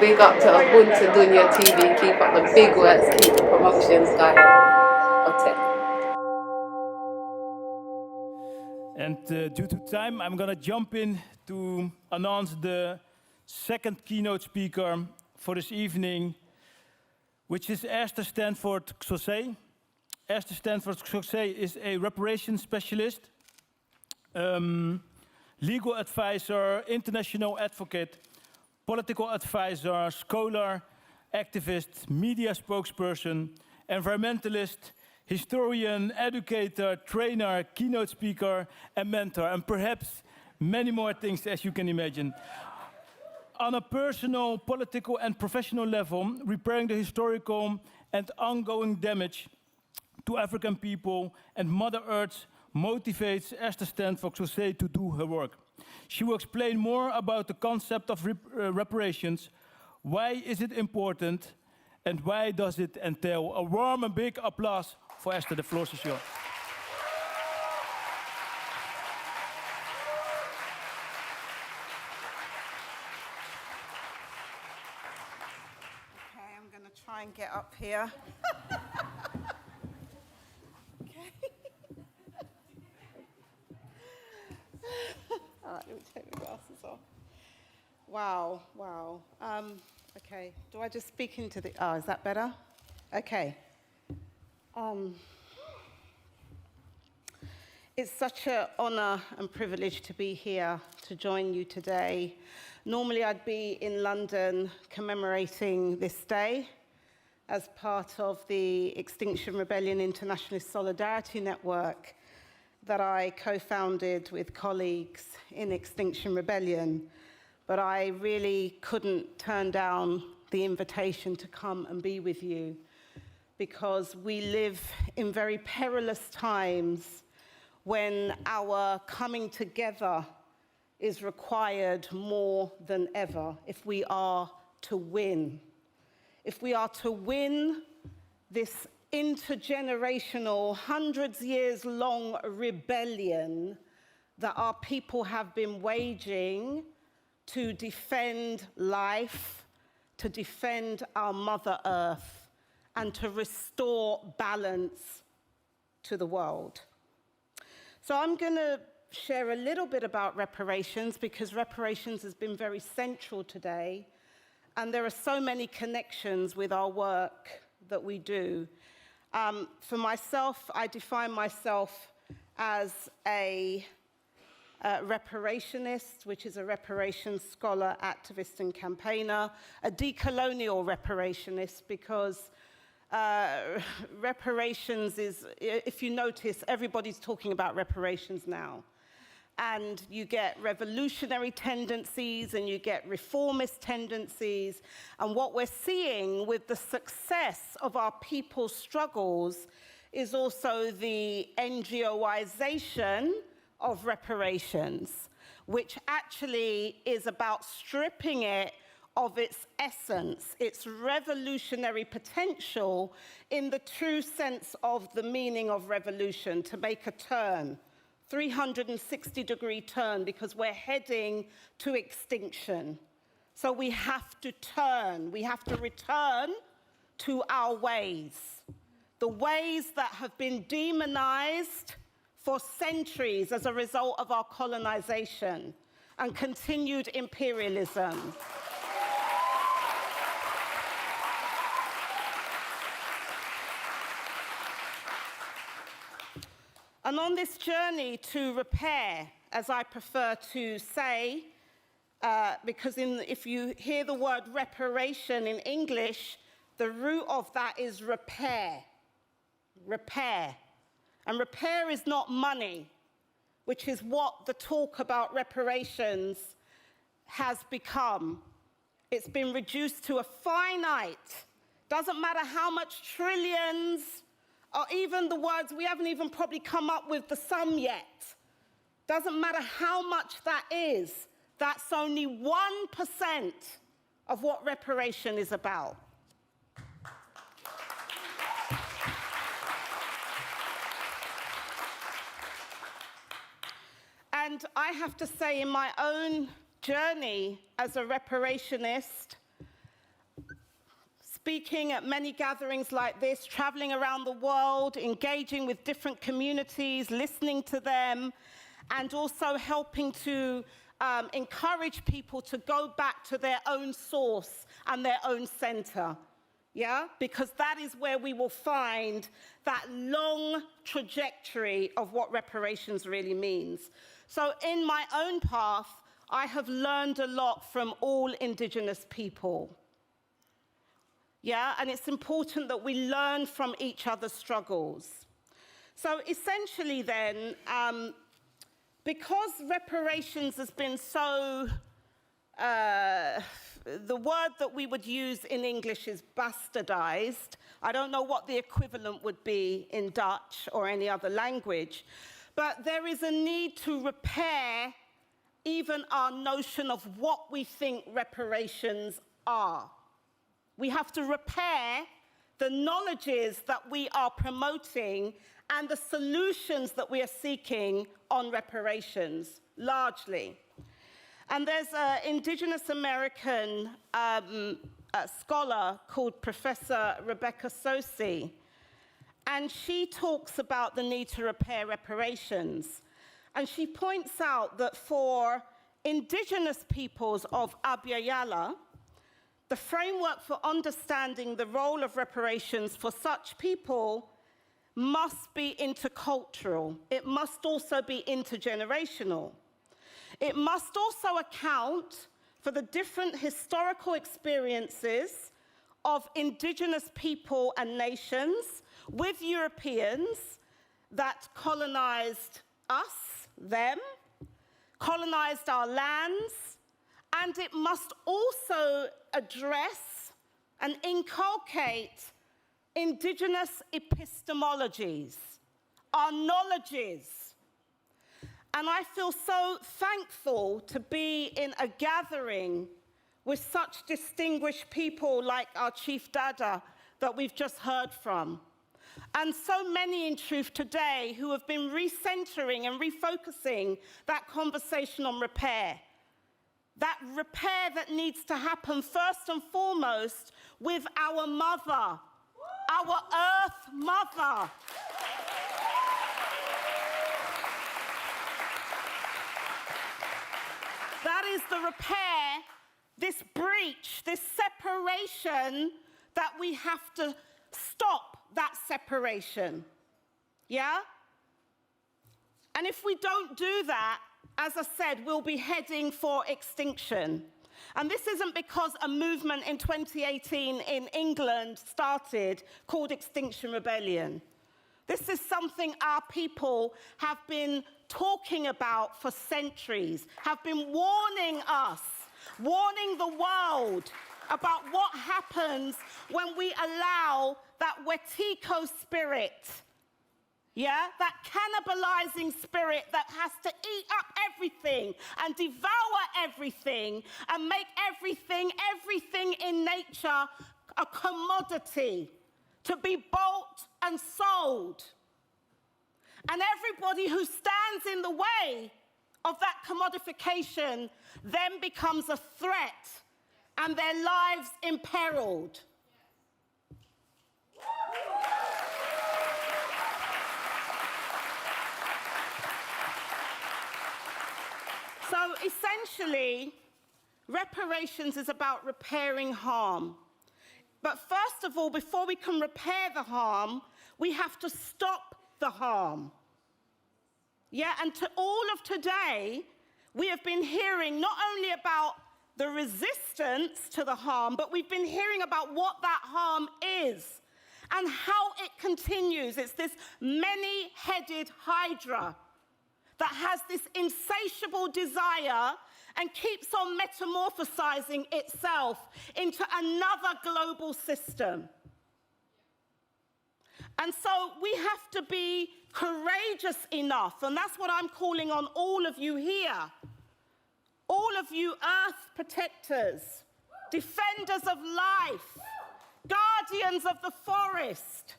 Big up to Ubuntu Dunya TV. Keep up the big works. Keep the promotions going. Okay. And due to time, I'm going to jump in to announce the second keynote speaker for this evening, which is Esther-Stanford Xosei. Esther-Stanford Xosei is a reparations specialist, legal advisor, international advocate, political advisor, scholar, activist, media spokesperson, environmentalist, historian, educator, trainer, keynote speaker, and mentor, and perhaps many more things, as you can imagine. On a personal, political, and professional level, repairing the historical and ongoing damage to African people and Mother Earth motivates Esther-Stanford Xosei to do her work. She will explain more about the concept of reparations, why is it important, and why does it entail. A warm and big applause for Esther. The floor is yours. Okay, I'm going to try and get up here. All right, let me take my glasses off. Wow. Okay, do I just speak into the... Oh, is that better? Okay. It's such an honor and privilege to be here to join you today. Normally I'd be in London commemorating this day as part of the Extinction Rebellion Internationalist Solidarity Network that I co-founded with colleagues in Extinction Rebellion, but I really couldn't turn down the invitation to come and be with you because we live in very perilous times when our coming together is required more than ever if we are to win. If we are to win this intergenerational, hundreds years long rebellion that our people have been waging to defend life, to defend our Mother Earth, and to restore balance to the world. So I'm going to share a little bit about reparations because reparations has been very central today, and there are so many connections with our work that we do. For myself, I define myself as a reparationist, which is a reparations scholar, activist, and campaigner, a decolonial reparationist, because reparations is, if you notice, everybody's talking about reparations now. And you get revolutionary tendencies and you get reformist tendencies. And what we're seeing with the success of our people's struggles is also the NGOization of reparations, which actually is about stripping it of its essence, its revolutionary potential in the true sense of the meaning of revolution, to make a turn. 360-degree turn, because we're heading to extinction. So we have to turn, we have to return to our ways. The ways that have been demonized for centuries as a result of our colonization and continued imperialism. And on this journey to repair, as I prefer to say, because if you hear the word reparation in English, the root of that is repair. Repair. And repair is not money, which is what the talk about reparations has become. It's been reduced to a finite, doesn't matter how much trillions, or even the words, we haven't even probably come up with the sum yet. Doesn't matter how much that is, that's only 1% of what reparation is about. And I have to say, in my own journey as a reparationist, speaking at many gatherings like this, traveling around the world, engaging with different communities, listening to them, and also helping to encourage people to go back to their own source and their own center. Yeah, because that is where we will find that long trajectory of what reparations really means. So in my own path, I have learned a lot from all Indigenous people. Yeah, and it's important that we learn from each other's struggles. So essentially then, because reparations has been so, the word that we would use in English is bastardized. I don't know what the equivalent would be in Dutch or any other language, but there is a need to repair even our notion of what we think reparations are. We have to repair the knowledges that we are promoting and the solutions that we are seeking on reparations, largely. And there's an Indigenous American scholar called Professor Abya Yala, and she talks about the need to repair reparations. And she points out that for Indigenous peoples of Abya Yala, the framework for understanding the role of reparations for such people must be intercultural. It must also be intergenerational. It must also account for the different historical experiences of Indigenous people and nations with Europeans that colonized us, them, colonized our lands, and it must also address and inculcate Indigenous epistemologies, our knowledges. And I feel so thankful to be in a gathering with such distinguished people like our Chief Dada that we've just heard from. And so many, in truth, today who have been recentering and refocusing that conversation on repair. That repair that needs to happen first and foremost with our mother, our Earth Mother. That is the repair, this breach, this separation, that we have to stop that separation. Yeah? And if we don't do that, as I said, we'll be heading for extinction. And this isn't because a movement in 2018 in England started called Extinction Rebellion. This is something our people have been talking about for centuries, have been warning us, warning the world about what happens when we allow that Wetiko spirit, yeah, that cannibalizing spirit that has to eat up everything and devour everything and make everything in nature a commodity to be bought and sold. And everybody who stands in the way of that commodification then becomes a threat and their lives imperiled. So essentially, reparations is about repairing harm. But first of all, before we can repair the harm, we have to stop the harm. Yeah, and to all of today, we have been hearing not only about the resistance to the harm, but we've been hearing about what that harm is and how it continues. It's this many-headed hydra that has this insatiable desire and keeps on metamorphosizing itself into another global system. And so we have to be courageous enough, and that's what I'm calling on all of you here. All of you earth protectors, defenders of life, guardians of the forest,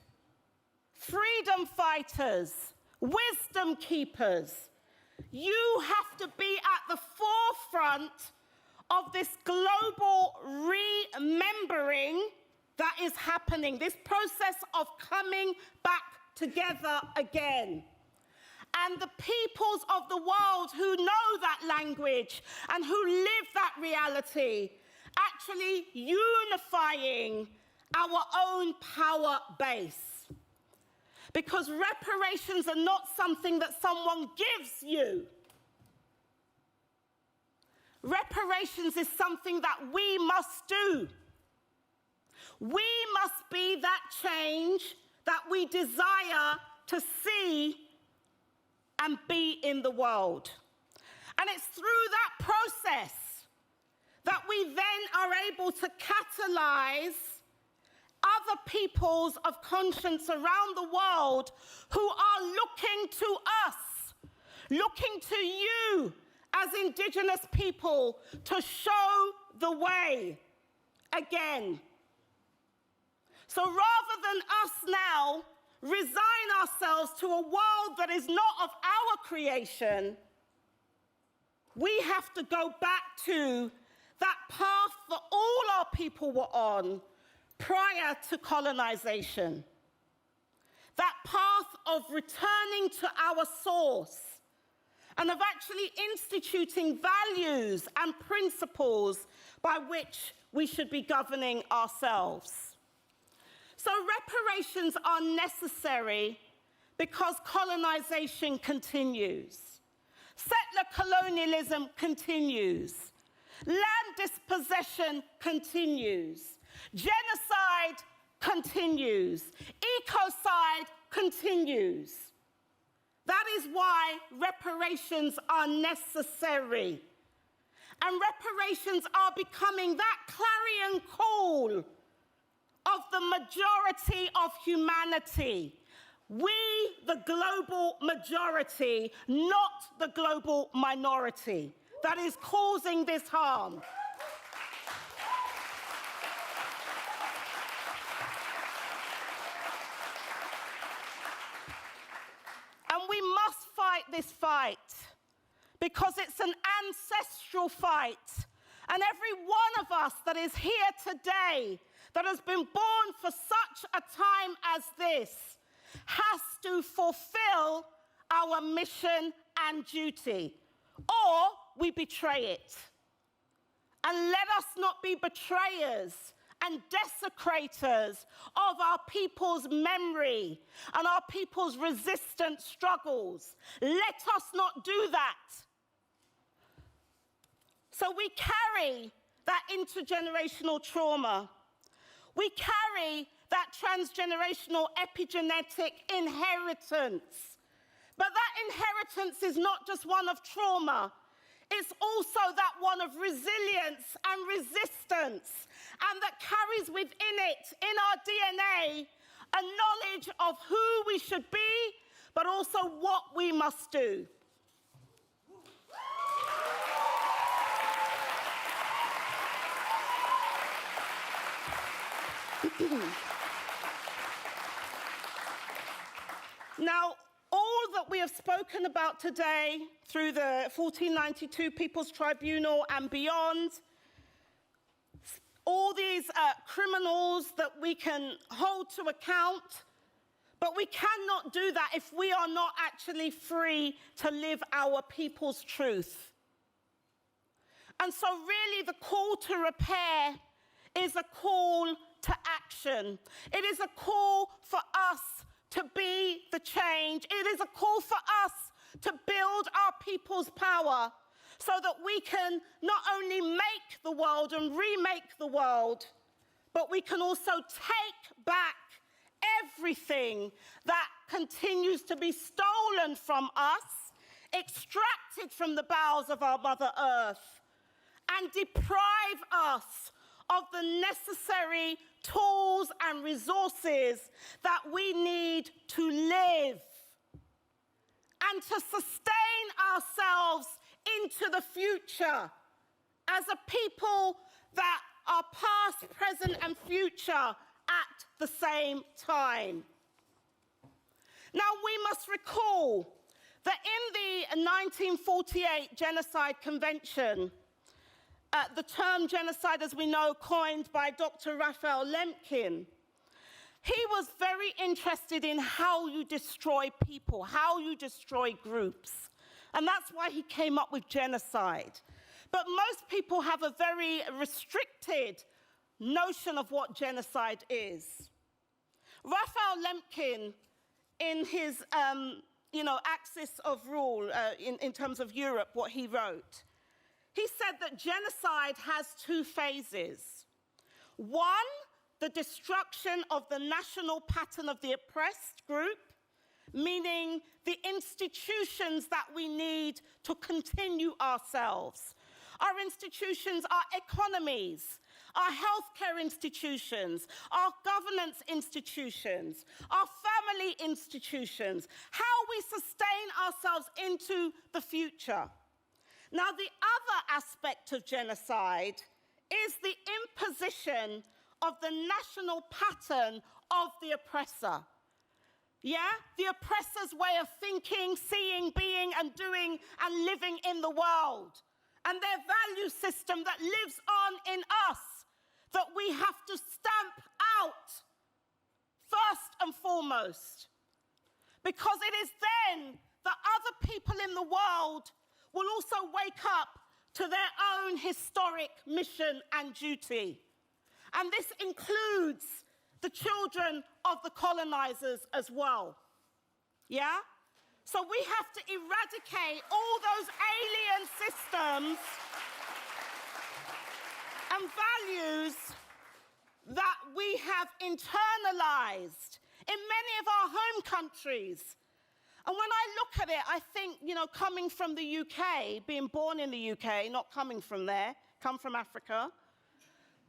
freedom fighters, wisdom keepers. You have to be at the forefront of this global remembering that is happening, this process of coming back together again. And the peoples of the world who know that language and who live that reality, actually unifying our own power base. Because reparations are not something that someone gives you. Reparations is something that we must do. We must be that change that we desire to see and be in the world. And it's through that process that we then are able to catalyze other peoples of conscience around the world who are looking to us, looking to you as Indigenous people to show the way again. So rather than us now resign ourselves to a world that is not of our creation, we have to go back to that path that all our people were on prior to colonization. That path of returning to our source and of actually instituting values and principles by which we should be governing ourselves. So reparations are necessary because colonization continues. Settler colonialism continues. Land dispossession continues. Genocide continues. Ecocide continues. That is why reparations are necessary. And reparations are becoming that clarion call of the majority of humanity. We, the global majority, not the global minority, that is causing this harm. And we must fight this fight because it's an ancestral fight. And every one of us that is here today, that has been born for such a time as this, has to fulfill our mission and duty, or we betray it. And let us not be betrayers and desecrators of our people's memory and our people's resistant struggles. Let us not do that. So we carry that intergenerational trauma. We carry that transgenerational epigenetic inheritance. But that inheritance is not just one of trauma. It's also that one of resilience and resistance, and that carries within it, in our DNA, a knowledge of who we should be, but also what we must do. Now, all that we have spoken about today through the 1492 People's Tribunal and beyond, all these criminals that we can hold to account, but we cannot do that if we are not actually free to live our people's truth. And so really the call to repair is a call to action. It is a call for us to be the change. It is a call for us to build our people's power so that we can not only make the world and remake the world, but we can also take back everything that continues to be stolen from us, extracted from the bowels of our Mother Earth, and deprive us of the necessary tools and resources that we need to live and to sustain ourselves into the future as a people that are past, present, and future at the same time. Now, we must recall that in the 1948 Genocide Convention, the term genocide, as we know, coined by Dr. Raphael Lemkin, he was very interested in how you destroy people, how you destroy groups. And that's why he came up with genocide. But most people have a very restricted notion of what genocide is. Raphael Lemkin, in his axis of rule in terms of Europe, what he wrote, he said that genocide has two phases. One, the destruction of the national pattern of the oppressed group, meaning the institutions that we need to continue ourselves. Our institutions are economies, our healthcare institutions, our governance institutions, our family institutions, how we sustain ourselves into the future. Now, the other aspect of genocide is the imposition of the national pattern of the oppressor. Yeah? The oppressor's way of thinking, seeing, being, and doing, and living in the world. And their value system that lives on in us, that we have to stamp out first and foremost. Because it is then that other people in the world will also wake up to their own historic mission and duty. And this includes the children of the colonizers as well. Yeah? So we have to eradicate all those alien systems and values that we have internalized in many of our home countries. And when I look at it, I think, coming from the UK, being born in the UK, not coming from there, come from Africa,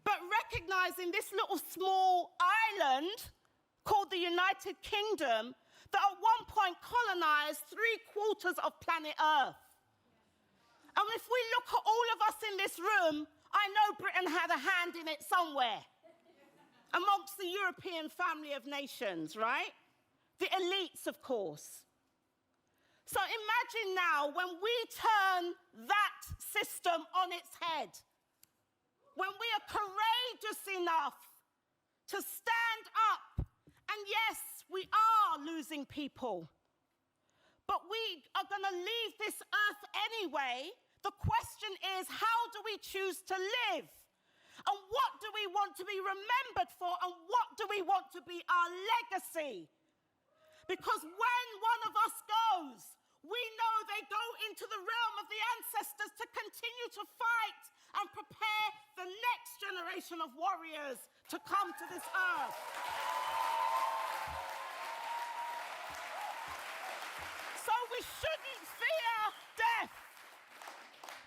but recognizing this little small island called the United Kingdom that at one point colonized 3/4 of planet Earth. And if we look at all of us in this room, I know Britain had a hand in it somewhere amongst the European family of nations, right? The elites, of course. So imagine now when we turn that system on its head, when we are courageous enough to stand up, and yes, we are losing people, but we are going to leave this earth anyway. The question is, how do we choose to live? And what do we want to be remembered for? And what do we want to be our legacy? Because when one of us goes, we know they go into the realm of the ancestors to continue to fight and prepare the next generation of warriors to come to this earth. So we shouldn't fear death.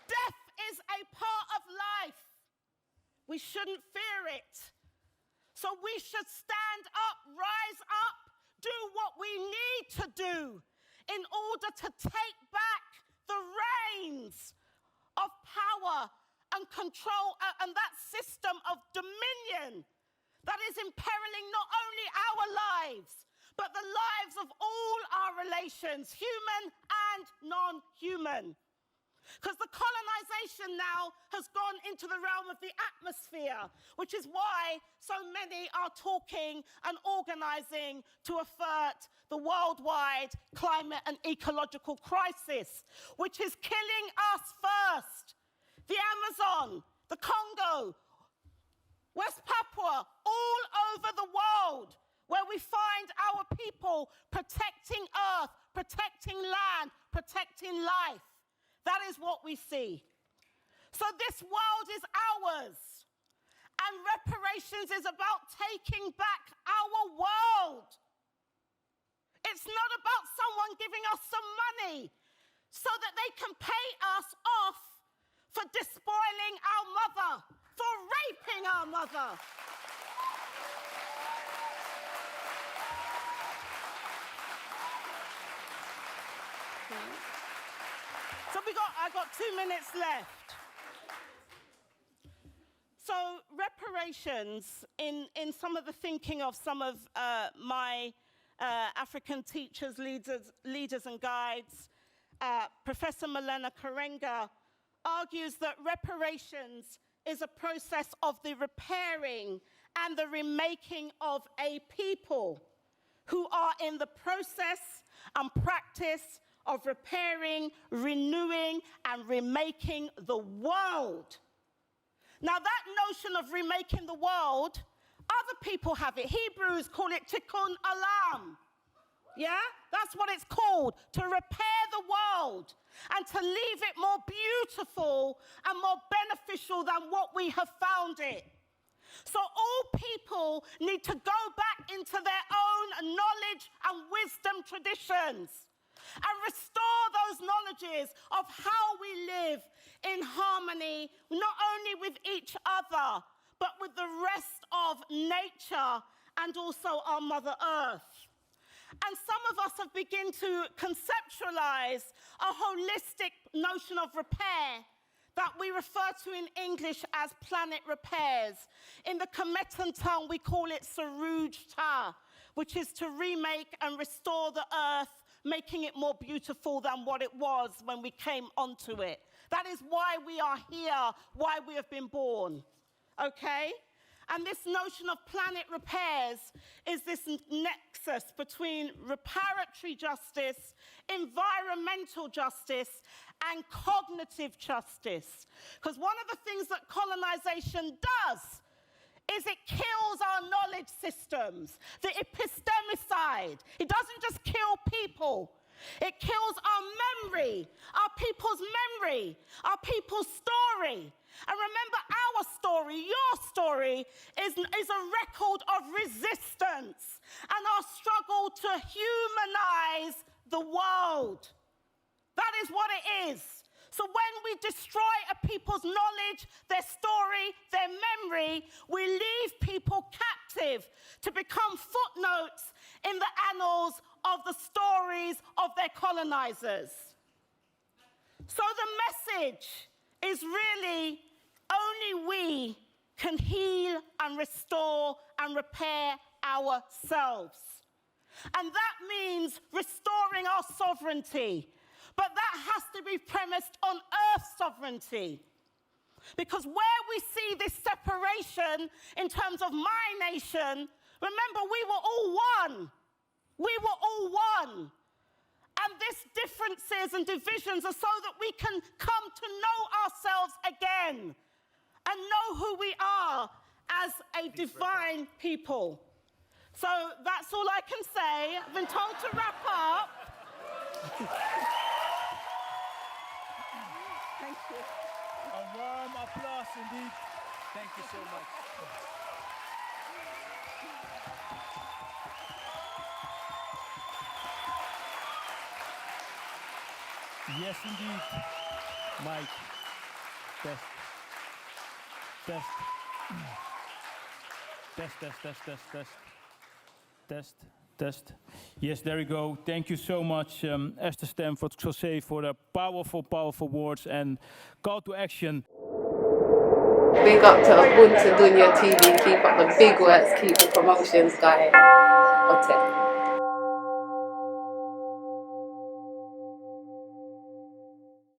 Death is a part of life. We shouldn't fear it. So we should stand up, rise up, do what we need to do in order to take back the reins of power and control and that system of dominion that is imperiling not only our lives, but the lives of all our relations, human and non-human. Because the colonization now has gone into the realm of the atmosphere, which is why so many are talking and organizing to avert the worldwide climate and ecological crisis, which is killing us first. The Amazon, the Congo, West Papua, all over the world, where we find our people protecting earth, protecting land, protecting life. That is what we see. So this world is ours. And reparations is about taking back our world. It's not about someone giving us some money so that they can pay us off for despoiling our mother, for raping our mother. So I got 2 minutes left. So reparations, in some of the thinking of some of my African teachers, leaders and guides, Professor Malena Karenga argues that reparations is a process of the repairing and the remaking of a people who are in the process and practice of repairing, renewing, and remaking the world. Now, that notion of remaking the world, other people have it. Hebrews call it tikkun olam. Yeah? That's what it's called, to repair the world and to leave it more beautiful and more beneficial than what we have found it. So all people need to go back into their own knowledge and wisdom traditions and restore those knowledges of how we live in harmony, not only with each other, but with the rest of nature and also our Mother Earth. And some of us have begun to conceptualize a holistic notion of repair that we refer to in English as planet repairs. In the Kemetan tongue, we call it Saruj Ta, which is to remake and restore the earth, making it more beautiful than what it was when we came onto it. That is why we are here, why we have been born, okay? And this notion of planet repairs is this nexus between reparatory justice, environmental justice, and cognitive justice. Because one of the things that colonization does is it kills our knowledge systems, the epistemicide. It doesn't just kill people. It kills our memory, our people's memory, our people's story. And remember, our story, your story, is a record of resistance and our struggle to humanize the world. That is what it is. So when we destroy a people's knowledge, their story, their memory, we leave people captive to become footnotes in the annals of the stories of their colonizers. So the message is really only we can heal and restore and repair ourselves. And that means restoring our sovereignty. But that has to be premised on Earth sovereignty. Because where we see this separation in terms of my nation, remember, we were all one. We were all one. And these differences and divisions are so that we can come to know ourselves again and know who we are as a divine people. So that's all I can say. I've been told to wrap up. Thank you. A warm applause indeed. Thank you so much. Yes, indeed. Mike. Test. Test. Test, test, test, test, test. Test, test. Yes, there we go. Thank you so much, Esther-Stanford Xosei, for the powerful, powerful words and call to action. Big up to Ubuntu Dunya TV. Keep up the big works. Keep the promotions going.